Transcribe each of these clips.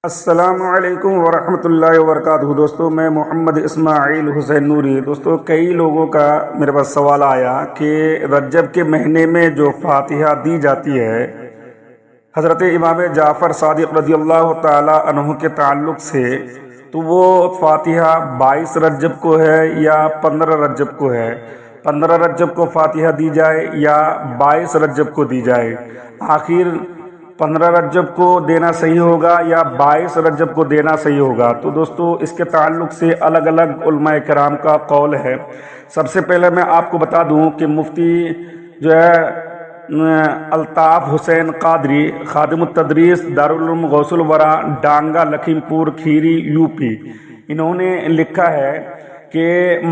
السلام علیکم ورحمۃ اللہ وبرکاتہ۔ دوستو، میں محمد اسماعیل حسین نوری۔ دوستو، کئی لوگوں کا میرے پاس سوال آیا کہ رجب کے مہینے میں جو فاتحہ دی جاتی ہے حضرت امام جعفر صادق رضی اللہ تعالی عنہ کے تعلق سے، تو وہ فاتحہ 22 رجب کو ہے یا 15 رجب کو ہے؟ 15 رجب کو فاتحہ دی جائے یا 22 رجب کو دی جائے؟ آخر 15 رجب کو دینا صحیح ہوگا یا 22 رجب کو دینا صحیح ہوگا؟ تو دوستو، اس کے تعلق سے الگ الگ علماء کرام کا قول ہے۔ سب سے پہلے میں آپ کو بتا دوں کہ مفتی جو ہے الطاف حسین قادری، خادم التدریس، دارالعلوم غوث الورا، ڈانگا، لکھیم پور کھیری، یو پی، انہوں نے لکھا ہے کہ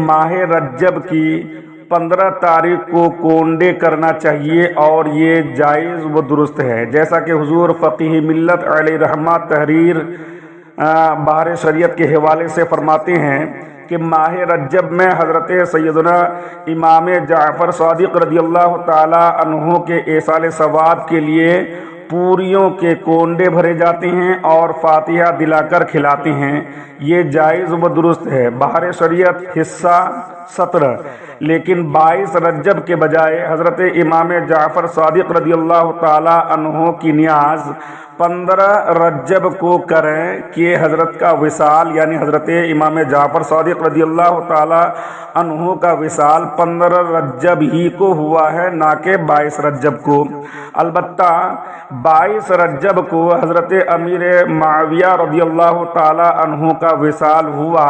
ماہ رجب کی 15 تاریخ کو کونڈے کرنا چاہیے اور یہ جائز و درست ہے، جیسا کہ حضور فقیہ ملت علیہ رحمہ تحریر بحر شریعت کے حوالے سے فرماتے ہیں کہ ماہ رجب میں حضرت سیدنا امام جعفر صادق رضی اللہ تعالی عنہ کے ایصال ثواب کے لیے پوریوں کے کونڈے بھرے جاتے ہیں اور فاتحہ دلا کر کھلاتے ہیں، یہ جائز و درست ہے۔ بحر شریعت حصہ 17۔ لیکن 22 رجب کے بجائے حضرت امام جعفر صادق رضی اللہ تعالی عنہ کی نیاز 15 رجب کو کریں کہ حضرت کا وصال، یعنی حضرت امام جعفر صادق رضی اللہ تعالی عنہ کا وصال 15 رجب ہی کو ہوا ہے، نہ کہ 22 رجب کو۔ البتہ 22 رجب کو حضرت امیر معاویہ رضی اللہ تعالی عنہ کا وصال ہوا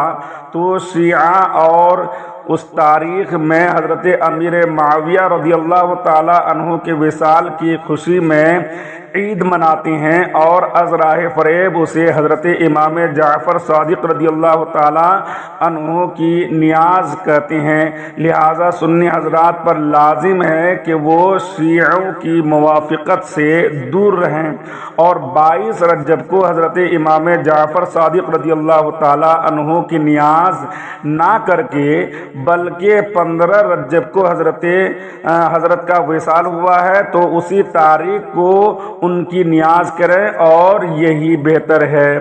تو شیعہ اور اس تاریخ میں حضرت امیر معاویہ رضی اللہ تعالی عنہ کے وصال کی خوشی میں عید مناتے ہیں اور از راہ فریب اسے حضرت امام جعفر صادق رضی اللہ تعالی عنہ کی نیاز کہتے ہیں۔ لہذا سنی حضرات پر لازم ہے کہ وہ شیعوں کی موافقت سے دور رہیں اور 22 رجب کو حضرت امام جعفر صادق رضی اللہ تعالی عنہ کی نیاز نہ کر کے بلکہ 15 رجب کو حضرت کا وصال ہوا ہے تو اسی تاریخ کو ان کی نیاز کریں اور یہی بہتر ہے۔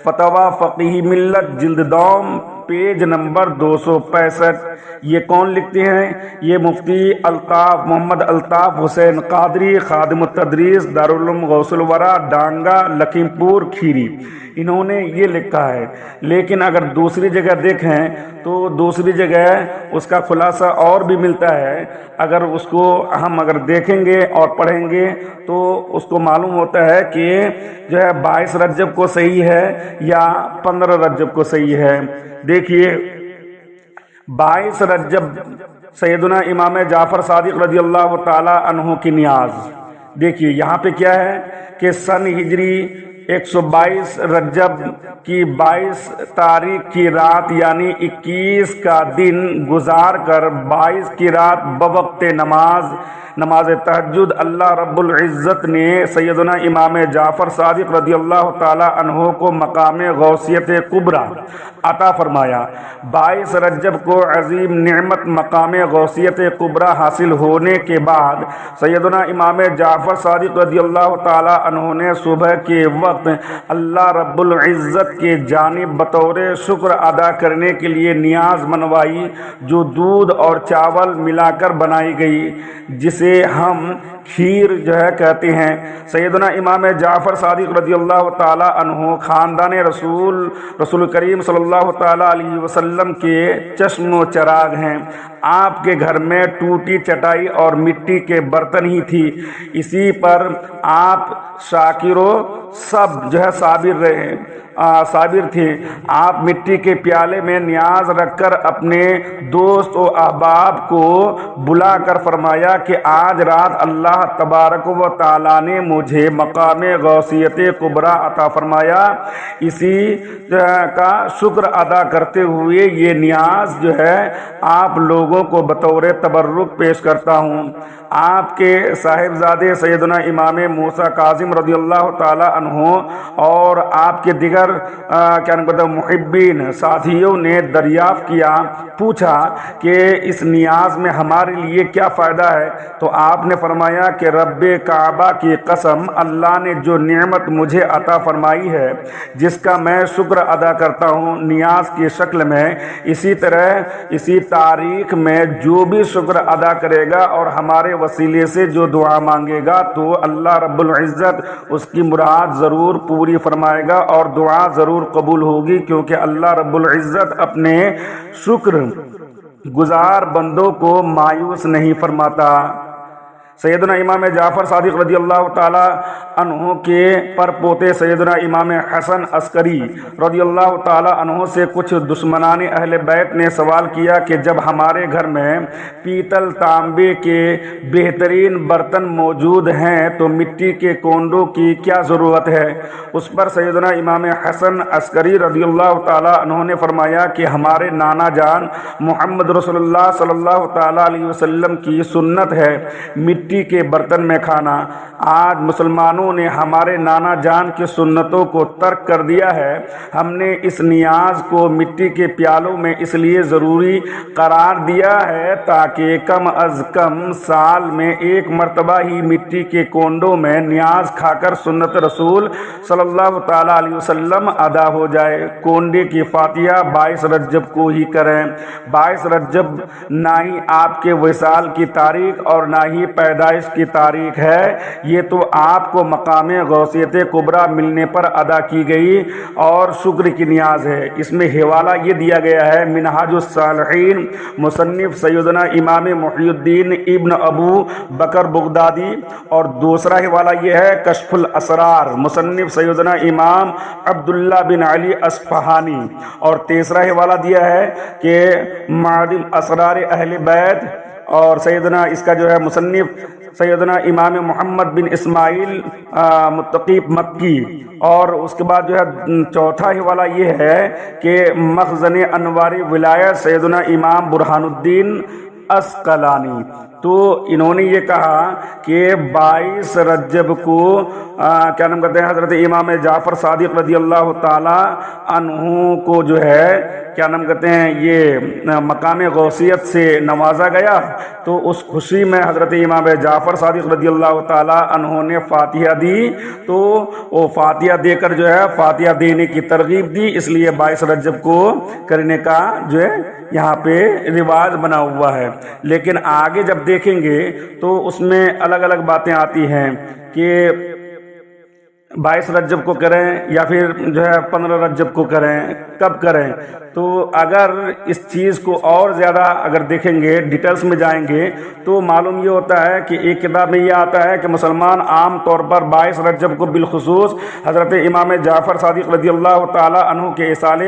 فتویٰ فقیہ ملت جلد دوم پیج نمبر 265۔ یہ کون لکھتے ہیں؟ یہ مفتی الطاف محمد الطاف حسین قادری، خادم التدریس، دارالعلوم غوث الورا، ڈانگا، لکھیم پور کھیری، انہوں نے یہ لکھا ہے۔ لیکن اگر دوسری جگہ دیکھیں تو دوسری جگہ اس کا خلاصہ اور بھی ملتا ہے۔ اگر اس کو ہم دیکھیں گے اور پڑھیں گے تو اس کو معلوم ہوتا ہے کہ جو ہے 22 رجب کو صحیح ہے یا 15 رجب کو صحیح ہے۔ دیکھیے 22 رجب سیدنا امام جعفر صادق رضی اللہ تعالی عنہ کی نیاز، دیکھیے یہاں پہ کیا ہے کہ سن ہجری 122 رجب کی 22 تاریخ کی رات یعنی 21 کا دن گزار کر 22 کی رات بوقت نماز تہجد اللہ رب العزت نے سیدنا امام جعفر صادق رضی اللہ تعالی عنہ کو مقام غوثیت کبریٰ عطا فرمایا۔ 22 رجب کو عظیم نعمت مقام غوثیت کبریٰ حاصل ہونے کے بعد سیدنا امام جعفر صادق رضی اللہ تعالی عنہ نے صبح کے وقت اللہ رب العزت کے جانب بطور شکر ادا کرنے کے لیے نیاز منوائی، جو دودھ اور چاول ملا کر بنائی گئی، جسے ہم کھیر کہتے ہیں۔ سیدنا امام جعفر صادق رضی اللہ تعالی عنہ خاندان رسول کریم صلی اللہ تعالی علیہ وسلم کے چشم و چراغ ہیں۔ آپ کے گھر میں ٹوٹی چٹائی اور مٹی کے برتن ہی تھی، اسی پر آپ شاکر و صابر تھے۔ آپ مٹی کے پیالے میں نیاز رکھ کر اپنے دوست و احباب کو بلا کر فرمایا کہ آج رات اللہ تبارک و تعالی نے مجھے مقام غوثیت کبریٰ عطا فرمایا، اسی کا شکر ادا کرتے ہوئے یہ نیاز آپ لوگوں کو بطور تبرک پیش کرتا ہوں۔ آپ کے صاحبزادے سیدنا امام موسیٰ کاظم رضی اللہ تعالی عنہ اور آپ کے دیگر دیگر کیا نام کہتے ہیں محبین ساتھیوں نے دریافت کیا، پوچھا کہ اس نیاز میں ہمارے لیے کیا فائدہ ہے، تو آپ نے فرمایا کہ رب کعبہ کی قسم، اللہ نے جو نعمت مجھے عطا فرمائی ہے جس کا میں شکر ادا کرتا ہوں نیاز کی شکل میں، اسی طرح اسی تاریخ میں جو بھی شکر ادا کرے گا اور ہمارے وسیلے سے جو دعا مانگے گا تو اللہ رب العزت اس کی مراد ضرور پوری فرمائے گا اور دعا ضرور قبول ہوگی، کیونکہ اللہ رب العزت اپنے شکر گزار بندوں کو مایوس نہیں فرماتا۔ سیدنا امام جعفر صادق رضی اللہ تعالی عنہ کے پر پوتے سیدنا امام حسن عسکری رضی اللہ تعالی عنہ سے کچھ دشمنان اہل بیت نے سوال کیا کہ جب ہمارے گھر میں پیتل تانبے کے بہترین برتن موجود ہیں تو مٹی کے کونڈوں کی کیا ضرورت ہے؟ اس پر سیدنا امام حسن عسکری رضی اللہ تعالی عنہ نے فرمایا کہ ہمارے نانا جان محمد رسول اللہ صلی اللہ تعالی علیہ وسلم کی سنت ہے مٹی کے برتن میں کھانا۔ آج مسلمانوں نے ہمارے نانا جان کی سنتوں کو ترک کر دیا ہے۔ ہم نے اس نیاز کو مٹی کے پیالوں میں اس لیے ضروری قرار دیا ہے تاکہ کم از کم سال میں ایک مرتبہ ہی مٹی کے کونڈوں میں نیاز کھا کر سنت رسول صلی اللہ تعالی علیہ وسلم ادا ہو جائے۔ کونڈے کی فاتحہ 22 رجب کو ہی کریں۔ 22 رجب نہ ہی آپ کے وصال کی تاریخ اور نہ ہی پیدائش کی تاریخ ہے، یہ تو آپ کو مقام غوثیت کبریٰ ملنے پر ادا کی گئی اور شکر کی نیاز ہے۔ اس میں حوالہ یہ دیا گیا ہے منہاج الصالحین مصنف سیدنا امام محی الدین ابن ابو بکر بغدادی، اور دوسرا حوالہ یہ ہے کشف الاسرار مصنف سیدنا امام عبداللہ بن علی اصفہانی، اور تیسرا حوالہ دیا ہے کہ معدم اسرار اہل بیت، اور سیدنا اس کا جو ہے مصنف سیدنا امام محمد بن اسماعیل متقی مکی، اور اس کے بعد جو ہے چوتھا حوالہ یہ ہے کہ مخزن انوار ولایت سیدنا امام برہان الدین عسقلانی۔ تو انہوں نے یہ کہا کہ 22 رجب کو کیا نام کہتے ہیں حضرت امام جعفر صادق رضی اللہ تعالی عنہ کو جو ہے کیا نام کہتے ہیں یہ مقام غوثیت سے نوازا گیا، تو اس خوشی میں حضرت امام جعفر صادق رضی اللہ تعالی عنہ نے فاتحہ دی، تو وہ فاتحہ دے کر جو ہے فاتحہ دینے کی ترغیب دی، اس لیے 22 رجب کو کرنے کا جو ہے یہاں پہ رواج بنا ہوا ہے۔ لیکن آگے جب دیکھیں گے تو اس میں الگ الگ باتیں آتی ہیں کہ 22 رجب کو کریں یا پھر جو ہے 15 رجب کو کریں، کب کریں۔ تو اگر اس چیز کو اور زیادہ اگر دیکھیں گے ڈیٹیلز میں جائیں گے تو معلوم یہ ہوتا ہے کہ ایک کتاب میں یہ آتا ہے کہ مسلمان عام طور پر 22 رجب کو بالخصوص حضرت امام جعفر صادق رضی اللہ تعالی عنہ کے ایصال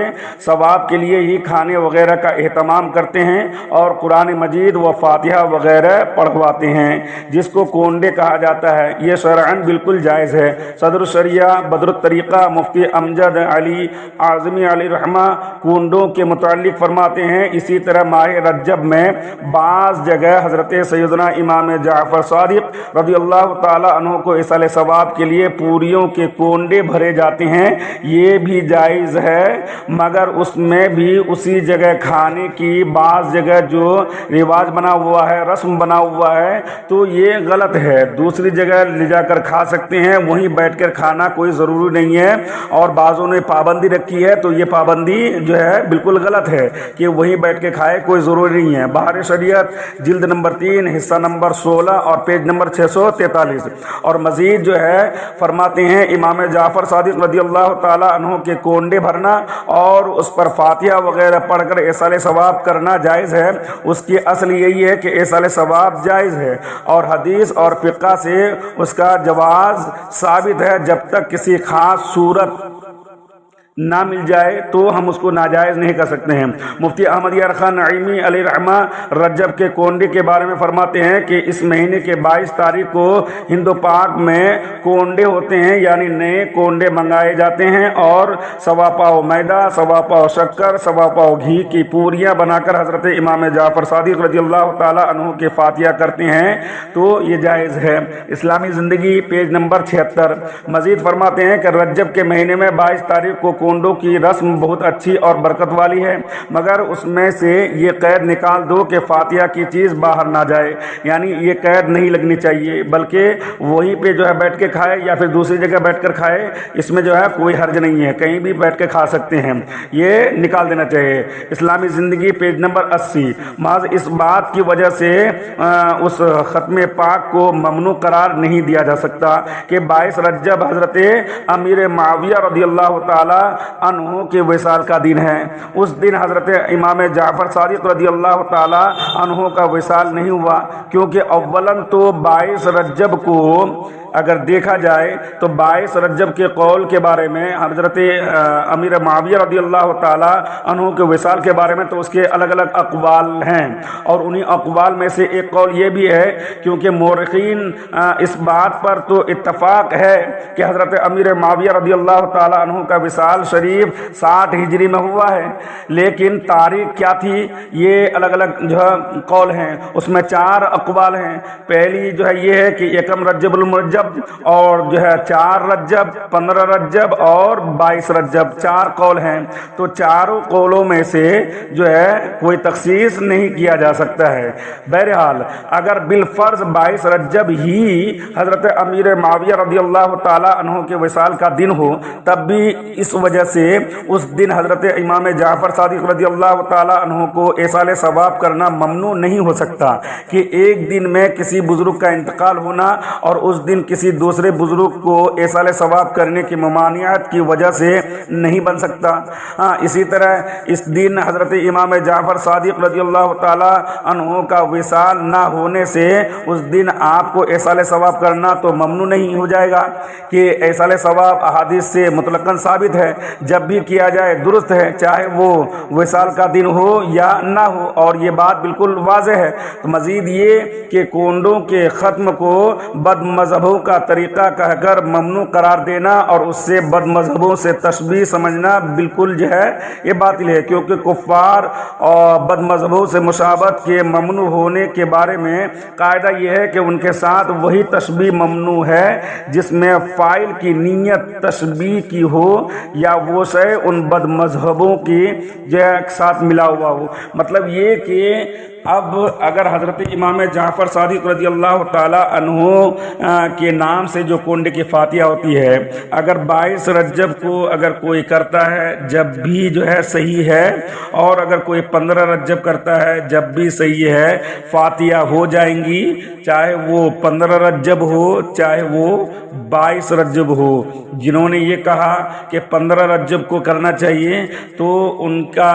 ثواب کے لیے ہی کھانے وغیرہ کا اہتمام کرتے ہیں اور قرآن مجید و فاتحہ وغیرہ پڑھواتے ہیں، جس کو کونڈے کہا جاتا ہے۔ یہ شرعاً بالکل جائز ہے۔ صدر الشریعہ بدر الطریقہ مفتی امجد علی اعظمی علیہ رحمہ کونڈوں کے متعلق فرماتے ہیں، اسی طرح ماہ رجب میں بعض جگہ حضرت سیدنا امام جعفر صادق رضی اللہ تعالی عنہ کو ایصال ثواب کے لیے پوریوں کے کونڈے بھرے جاتے ہیں، یہ بھی جائز ہے، مگر اس میں بھی اسی جگہ کھانے کی بعض جگہ جو رواج بنا ہوا ہے، رسم بنا ہوا ہے، تو یہ غلط ہے۔ دوسری جگہ لے جا کر کھا سکتے ہیں، وہیں بیٹھ کر کھانا کوئی ضروری نہیں ہے، اور بعضوں نے پابندی رکھی ہے تو یہ پابندی جو ہے بالکل غلط ہے کہ وہیں بیٹھ کے کھائے، کوئی ضروری نہیں ہے۔ بہار شریعت جلد نمبر 3 حصہ نمبر 16 اور پیج نمبر 643۔ اور مزید جو ہے فرماتے ہیں امام جعفر صادق رضی اللہ تعالی عنہ کے کونڈے بھرنا اور اس پر فاتحہ وغیرہ پڑھ کر ایصال ثواب کرنا جائز ہے۔ اس کی اصل یہی ہے کہ ایصال ثواب جائز ہے اور حدیث اور فقہ سے اس کا جواز ثابت ہے، جب تک کسی خاص صورت نہ مل جائے تو ہم اس کو ناجائز نہیں کر سکتے ہیں۔ مفتی احمد یار خان نعیمی علیہ رحمہ رجب کے کونڈے کے بارے میں فرماتے ہیں کہ اس مہینے کے 22 تاریخ کو ہند و پاک میں کونڈے ہوتے ہیں، یعنی نئے کونڈے منگائے جاتے ہیں اور سوا پاؤ میدا، سوا پاؤ شکر، سوا پاؤ گھی کی پوریاں بنا کر حضرت امام جعفر صادق رضی اللہ تعالی عنہ کے فاتحہ کرتے ہیں، تو یہ جائز ہے۔ اسلامی زندگی پیج نمبر 76۔ مزید فرماتے ہیں کہ رجب کے مہینے میں 22 تاریخ کو کونڈوں کی رسم بہت اچھی اور برکت والی ہے، مگر اس میں سے یہ قید نکال دو کہ فاتحہ کی چیز باہر نہ جائے، یعنی یہ قید نہیں لگنی چاہیے، بلکہ وہیں پہ جو ہے بیٹھ کے کھائے یا پھر دوسری جگہ بیٹھ کر کھائے، اس میں جو ہے کوئی حرج نہیں ہے، کہیں بھی بیٹھ کے کھا سکتے ہیں، یہ نکال دینا چاہیے۔ اسلامی زندگی پیج نمبر 80۔ محض اس بات کی وجہ سے اس ختم پاک کو ممنوع قرار نہیں دیا جا سکتا کہ 22 رجب حضرت امیر معاویہ رضی اللہ تعالی عنہ کے وصال کا دن ہے۔ اس دن حضرت امام جعفر صادق رضی اللہ تعالی عنہ کا وصال نہیں ہوا، کیونکہ اولاً تو 22 رجب کو اگر دیکھا جائے تو 22 رجب کے قول کے بارے میں حضرت امیر معاویہ رضی اللہ تعالی عنہ کے وصال کے بارے میں تو اس کے الگ الگ اقوال ہیں، اور انہی اقوال میں سے ایک قول یہ بھی ہے، کیونکہ مورخین اس بات پر تو اتفاق ہے کہ حضرت امیر معاویہ رضی اللہ تعالی عنہ کا وصال شریف 60 ہجری میں ہوا ہے، لیکن تاریخ کیا تھی یہ الگ الگ جو ہے قول ہیں، اس میں 4 اقوال ہیں۔ پہلی جو ہے یہ ہے کہ 1 رجب المرجب، اور جو ہے 4 رجب، 15 رجب اور 22 رجب، 4 قول ہیں، تو چاروں قولوں میں سے جو ہے کوئی تخصیص نہیں کیا جا سکتا ہے۔ بہرحال اگر بالفرض 22 رجب ہی حضرت امیر معاویہ رضی اللہ تعالی عنہ کے وصال کا دن ہو، تب بھی اس وجہ سے اس دن حضرت امام جعفر صادق رضی اللہ تعالی عنہ کو ایصال ثواب کرنا ممنوع نہیں ہو سکتا کہ ایک دن میں کسی بزرگ کا انتقال ہونا اور اس دن کسی دوسرے بزرگ کو ایصال ثواب کرنے کی ممانعت کی وجہ سے نہیں بن سکتا۔ اسی طرح اس دن حضرت امام جعفر صادق رضی اللہ تعالی عنہ کا وصال نہ ہونے سے اس دن آپ کو ایصال ثواب کرنا تو ممنوع نہیں ہو جائے گا کہ ایصال ثواب احادیث سے مطلقاً ثابت ہے، جب بھی کیا جائے درست ہے، چاہے وہ وصال کا دن ہو یا نہ ہو، اور یہ بات بالکل واضح ہے۔ تو مزید یہ کہ کونڈوں کے ختم کو بد مذہبوں کا طریقہ کہہ کر ممنوع قرار دینا اور اس سے بد مذہبوں سے تشبیہ سمجھنا بالکل جو ہے یہ باطل ہے، کیونکہ کفار اور بد مذہبوں سے مشابہت کے ممنوع ہونے کے بارے میں قاعدہ یہ ہے کہ ان کے ساتھ وہی تشبیہ ممنوع ہے جس میں فاعل کی نیت تشبیہ کی ہو یا وہ شے ان بد مذہبوں کی جو ہے ساتھ ملا ہوا ہو۔ مطلب یہ کہ اب اگر حضرت امام جعفر صادق رضی اللہ تعالی عنہ کے نام سے جو کونڈے کی فاتحہ ہوتی ہے، اگر 22 رجب کو اگر کوئی کرتا ہے جب بھی جو ہے صحیح ہے، اور اگر کوئی 15 رجب کرتا ہے جب بھی صحیح ہے، فاتحہ ہو جائیں گی، چاہے وہ 15 رجب ہو چاہے وہ 22 رجب ہو۔ جنہوں نے یہ کہا کہ 15 رجب کو کرنا چاہیے تو ان کا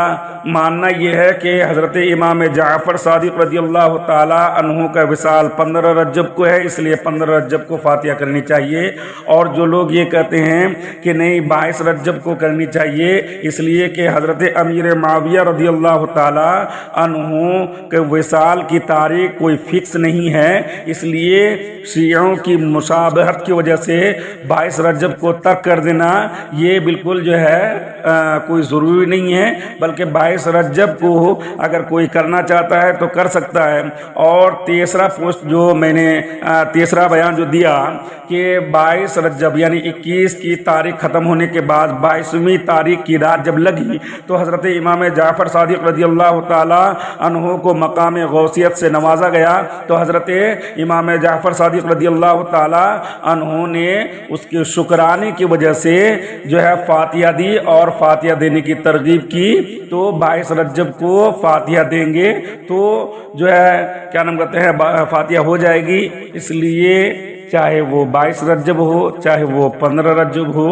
ماننا یہ ہے کہ حضرت امام جعفر صادق رضی اللہ تعالی عنہ کا وصال 15 رجب کو ہے، اس لیے 15 رجب کو فاتحہ کرنی چاہیے، اور جو لوگ یہ کہتے ہیں کہ نہیں 22 رجب کو کرنی چاہیے اس لیے کہ حضرت امیر معاویہ رضی اللہ تعالی عنہ کے وصال کی تاریخ کوئی فکس نہیں ہے، اس لیے شیعوں کی مشابہت کی وجہ سے 22 رجب کو ترک کر دینا یہ بالکل جو ہے کوئی ضروری نہیں ہے، بلکہ 22 رجب کو اگر کوئی کرنا چاہتا ہے تو کر سکتا ہے۔ اور تیسرا پوسٹ جو میں نے تیسرا بیان جو دیا کہ 22 رجب یعنی 21 کی تاریخ ختم ہونے کے بعد 22ویں تاریخ کی رات جب لگی تو حضرت امام جعفر صادق رضی اللہ تعالی عنہ کو مقام غوثیت سے نوازا گیا، تو حضرت امام جعفر صادق رضی اللہ تعالی عنہ نے اس کے شکرانے کی وجہ سے جو ہے فاتحہ دی اور فاتحہ دینے کی ترغیب کی، تو 22 رجب کو فاتحہ دیں گے تو جو ہے کیا نام کہتے ہیں فاتحہ ہو جائے گی، اس لیے چاہے وہ 22 رجب ہو چاہے وہ 15 رجب ہو،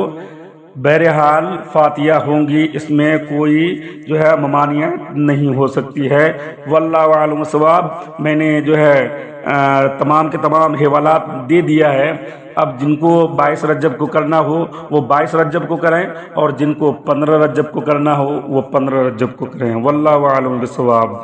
بہرحال فاتحہ ہوں گی، اس میں کوئی جو ہے ممانعت نہیں ہو سکتی ہے۔ واللہ اعلم بالصواب۔ میں نے جو ہے تمام کے تمام حوالات دے دیا ہے، اب جن کو 22 رجب کو کرنا ہو وہ 22 رجب کو کریں، اور جن کو 15 رجب کو کرنا ہو وہ 15 رجب کو کریں۔ واللہ اعلم بالصواب۔